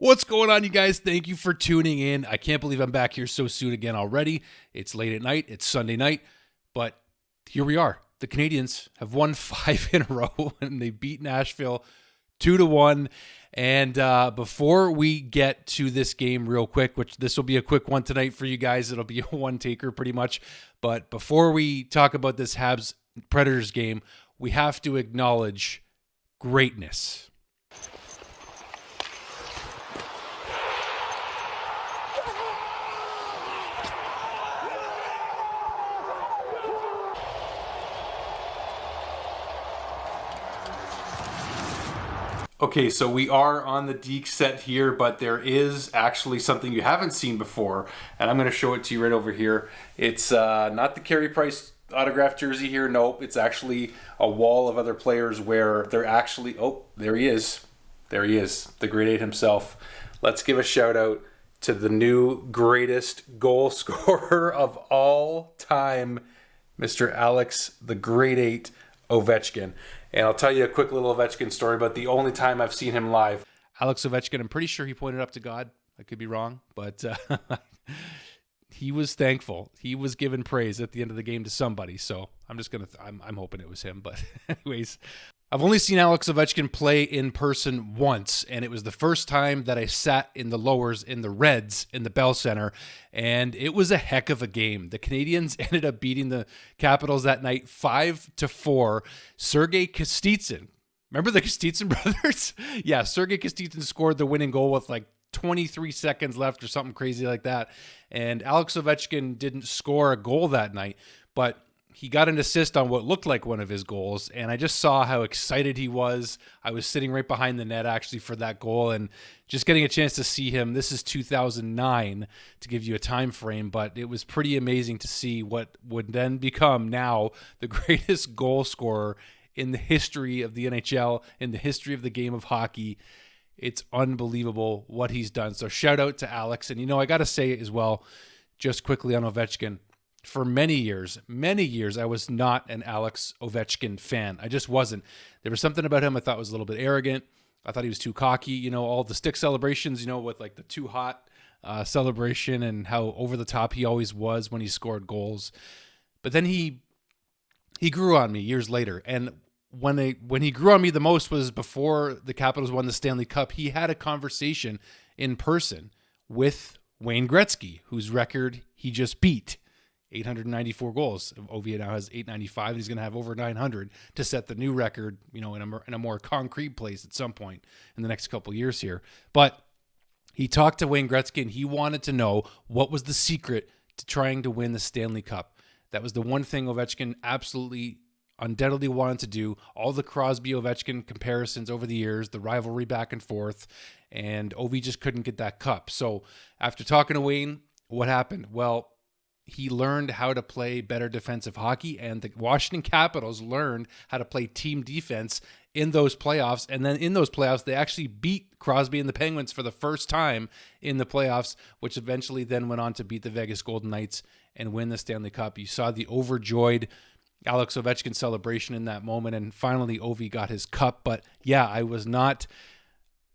What's going on, you guys? Thank you for tuning in. I can't believe I'm back here so soon again already. It's late at night. It's Sunday night. But here we are. The Canadiens have won 5 in a row, and they beat Nashville 2-1. And before we get to this game real quick, which this will be a quick one tonight for you guys, it'll be a one-taker pretty much. But before we talk about this Habs Predators game, we have to acknowledge greatness. Okay, so we are on the Deke set here, but there is actually something you haven't seen before, and I'm going to show it to you right over here. It's not the Carey Price autographed jersey here. Nope, it's actually a wall of other players where they're actually... Oh, there he is. There he is, the Great Eight himself. Let's give a shout out to the new greatest goal scorer of all time, Mr. Alex, the Great Eight Ovechkin. And I'll tell you a quick little Ovechkin story about the only time I've seen him live. Alex Ovechkin, I'm pretty sure he pointed up to God. I could be wrong, but he was thankful. He was given praise at the end of the game to somebody. So I'm just going to, I'm hoping it was him. But anyways, I've only seen Alex Ovechkin play in person once, and it was the first time that I sat in the lowers in the Reds in the Bell Center, and it was a heck of a game. The Canadiens ended up beating the Capitals that night 5-4. Sergei Kostitsyn, remember the Kostitsyn brothers? Yeah, Sergei Kostitsyn scored the winning goal with like 23 seconds left or something crazy like that, and Alex Ovechkin didn't score a goal that night, but he got an assist on what looked like one of his goals, and I just saw how excited he was. I was sitting right behind the net, actually, for that goal, and just getting a chance to see him. This is 2009, to give you a time frame, but it was pretty amazing to see what would then become now the greatest goal scorer in the history of the NHL, in the history of the game of hockey. It's unbelievable what he's done. So shout out to Alex. And, I got to say it as well, just quickly on Ovechkin. For many years, I was not an Alex Ovechkin fan. I just wasn't. There was something about him I thought was a little bit arrogant. I thought he was too cocky. All the stick celebrations, with like the too hot celebration and how over the top he always was when he scored goals. But then he grew on me years later. And when he grew on me the most was before the Capitals won the Stanley Cup. He had a conversation in person with Wayne Gretzky, whose record he just beat. 894 goals. Ovi now has 895. And he's going to have over 900 to set the new record, in a more concrete place at some point in the next couple of years here. But he talked to Wayne Gretzky, and he wanted to know what was the secret to trying to win the Stanley Cup. That was the one thing Ovechkin absolutely, undoubtedly wanted to do. All the Crosby-Ovechkin comparisons over the years, the rivalry back and forth, and Ovi just couldn't get that cup. So after talking to Wayne, what happened? Well, he learned how to play better defensive hockey, and the Washington Capitals learned how to play team defense in those playoffs. And then in those playoffs, they actually beat Crosby and the Penguins for the first time in the playoffs, which eventually then went on to beat the Vegas Golden Knights and win the Stanley Cup. You saw the overjoyed Alex Ovechkin celebration in that moment, and finally Ovi got his cup. But yeah, I was not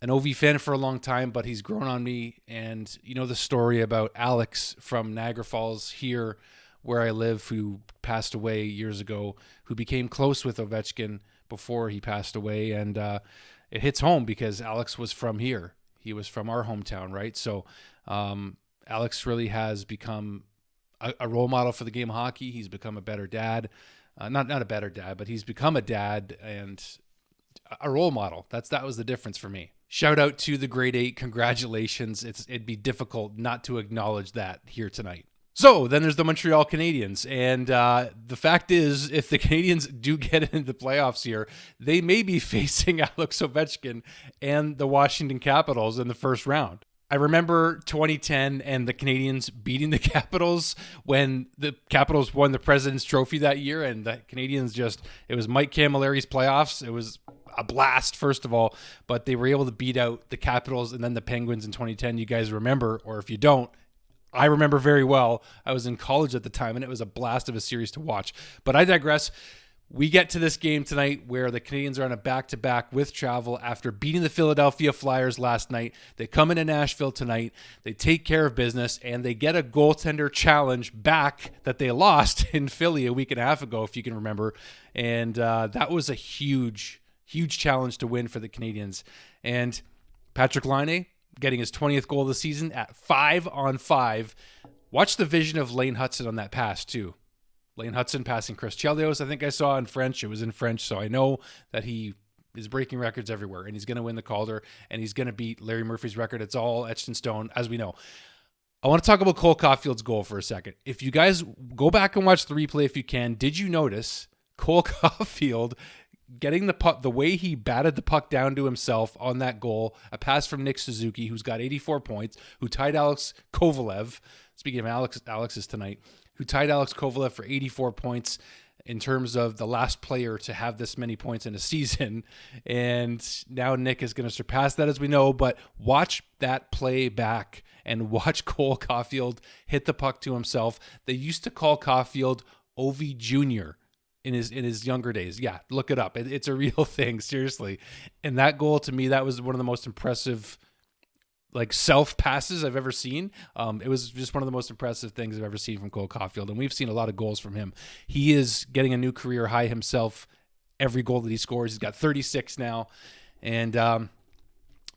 an Ovi fan for a long time, but he's grown on me. And the story about Alex from Niagara Falls here, where I live, who passed away years ago, who became close with Ovechkin before he passed away. And it hits home because Alex was from here. He was from our hometown, right? So Alex really has become a role model for the game of hockey. He's become a better dad. Not a better dad, but he's become a dad and a role model. That was the difference for me. Shout out to the Great Eight. Congratulations. It'd be difficult not to acknowledge that here tonight. So then there's the Montreal Canadiens. And the fact is, if the Canadiens do get into the playoffs here, they may be facing Alex Ovechkin and the Washington Capitals in the first round. I remember 2010 and the Canadiens beating the Capitals when the Capitals won the President's Trophy that year, and the Canadiens it was Mike Camilleri's playoffs. It was a blast, first of all, but they were able to beat out the Capitals and then the Penguins in 2010. You guys remember, or if you don't, I remember very well. I was in college at the time, and it was a blast of a series to watch. But I digress. We get to this game tonight where the Canadiens are on a back-to-back with travel after beating the Philadelphia Flyers last night. They come into Nashville tonight. They take care of business, and they get a goaltender challenge back that they lost in Philly a week and a half ago, if you can remember. And that was a huge, huge challenge to win for the Canadiens. And Patrick Laine getting his 20th goal of the season at 5-on-5. Watch the vision of Lane Hudson on that pass, too. Lane Hudson passing Chris Chelios, I think I saw in French. It was in French, so I know that he is breaking records everywhere, and he's going to win the Calder, and he's going to beat Larry Murphy's record. It's all etched in stone, as we know. I want to talk about Cole Caulfield's goal for a second. If you guys go back and watch the replay if you can, did you notice Cole Caulfield getting the puck, the way he batted the puck down to himself on that goal, a pass from Nick Suzuki, who's got 84 points, who tied Alex Kovalev, speaking of Alex's tonight, who tied Alex Kovalev for 84 points in terms of the last player to have this many points in a season. And now Nick is going to surpass that, as we know. But watch that play back and watch Cole Caulfield hit the puck to himself. They used to call Caulfield Ovi Jr. in his younger days. Yeah, look it up. It's a real thing, seriously. And that goal, to me, that was one of the most impressive self passes I've ever seen. It was just one of the most impressive things I've ever seen from Cole Caulfield. And we've seen a lot of goals from him. He is getting a new career high himself. Every goal that he scores, he's got 36 now. And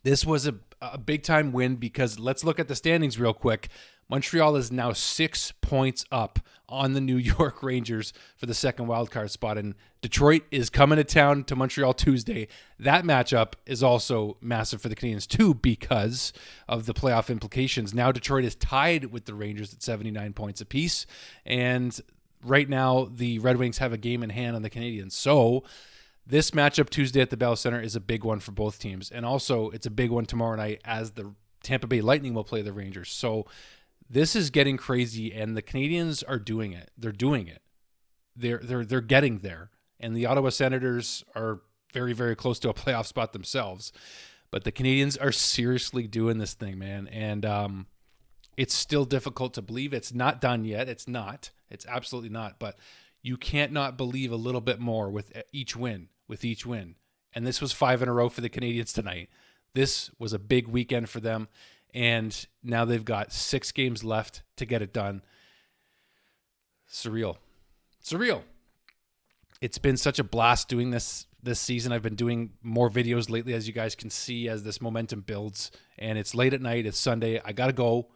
this was a big time win because let's look at the standings real quick. Montreal is now 6 points up on the New York Rangers for the second wildcard spot. And Detroit is coming to town to Montreal Tuesday. That matchup is also massive for the Canadiens too because of the playoff implications. Now Detroit is tied with the Rangers at 79 points apiece. And right now the Red Wings have a game in hand on the Canadiens. So this matchup Tuesday at the Bell Center is a big one for both teams. And also it's a big one tomorrow night as the Tampa Bay Lightning will play the Rangers. So this is getting crazy, and the Canadiens are doing it. They're doing it. They're getting there, and the Ottawa Senators are very, very close to a playoff spot themselves. But the Canadiens are seriously doing this thing, man, and it's still difficult to believe. It's not done yet. It's not. It's absolutely not. But you can't not believe a little bit more with each win. And this was 5 in a row for the Canadiens tonight. This was a big weekend for them. And now they've got 6 games left to get it done. Surreal. It's been such a blast doing this season. I've been doing more videos lately, as you guys can see, as this momentum builds. And it's late at night. It's Sunday. I got to go.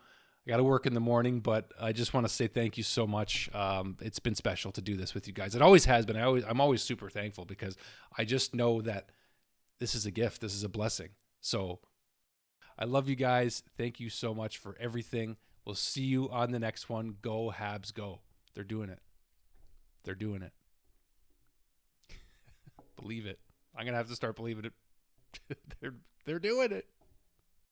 I got to work in the morning. But I just want to say thank you so much. It's been special to do this with you guys. It always has been. I'm always super thankful because I just know that this is a gift. This is a blessing. So I love you guys. Thank you so much for everything. We'll see you on the next one. Go Habs, go. They're doing it. Believe it. I'm going to have to start believing it. They're doing it.